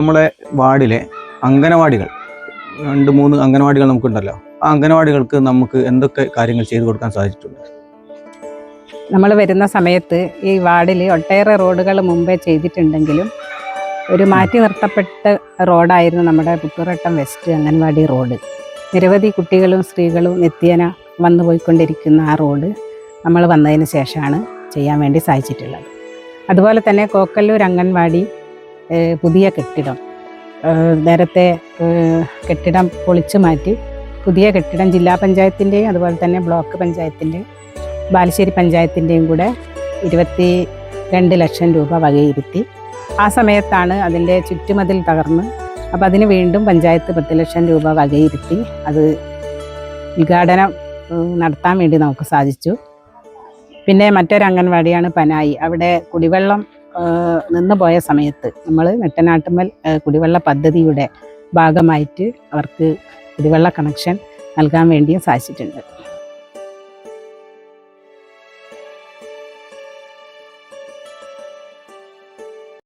നമ്മളെ വാർഡിലെ അംഗനവാടികൾ 2-3 അംഗനവാടികൾ നമുക്കുണ്ടല്ലോ. ആ അംഗനവാടികൾക്ക് നമുക്ക് എന്തൊക്കെ കാര്യങ്ങൾ ചെയ്തു കൊടുക്കാൻ സാധിച്ചിട്ടുണ്ട്? നമ്മൾ വരുന്ന സമയത്ത് ഈ വാർഡിൽ ഒട്ടേറെ റോഡുകൾ മുമ്പേ ചെയ്തിട്ടുണ്ടെങ്കിലും ഒരു മാറ്റി നിർത്തപ്പെട്ട റോഡായിരുന്നു നമ്മുടെ പുത്തൂർവട്ടം വെസ്റ്റ് അംഗൻവാടി റോഡ്. നിരവധി കുട്ടികളും സ്ത്രീകളും നിത്യേന വന്നു പോയിക്കൊണ്ടിരിക്കുന്ന ആ റോഡ് നമ്മൾ വന്നതിന് ശേഷമാണ് ചെയ്യാൻ വേണ്ടി സാധിച്ചിട്ടുള്ളത്. അതുപോലെ തന്നെ കോക്കല്ലൂർ അംഗൻവാടി പുതിയ കെട്ടിടം, നേരത്തെ കെട്ടിടം പൊളിച്ചു മാറ്റി പുതിയ കെട്ടിടം ജില്ലാ പഞ്ചായത്തിൻ്റെയും അതുപോലെ തന്നെ ബ്ലോക്ക് പഞ്ചായത്തിൻ്റെയും ബാലുശ്ശേരി പഞ്ചായത്തിൻ്റെയും കൂടെ 22 ലക്ഷം രൂപ വകയിരുത്തി. ആ സമയത്താണ് അതിൻ്റെ ചുറ്റുമതിൽ തകർന്ന്, അപ്പോൾ അതിന് വീണ്ടും പഞ്ചായത്ത് 10 ലക്ഷം രൂപ വകയിരുത്തി അത് ഉദ്ഘാടനം നടത്താൻ വേണ്ടി നമുക്ക് സാധിച്ചു. പിന്നെ മറ്റൊരു അംഗൻവാടിയാണ് പനായി. അവിടെ കുടിവെള്ളം നിന്ന് പോയ സമയത്ത് നമ്മൾ നെട്ടനാട്ടുമ്മൽ കുടിവെള്ള പദ്ധതിയുടെ ഭാഗമായിട്ട് അവർക്ക് കുടിവെള്ള കണക്ഷൻ നൽകാൻ വേണ്ടിയും സാധിച്ചിട്ടുണ്ട്.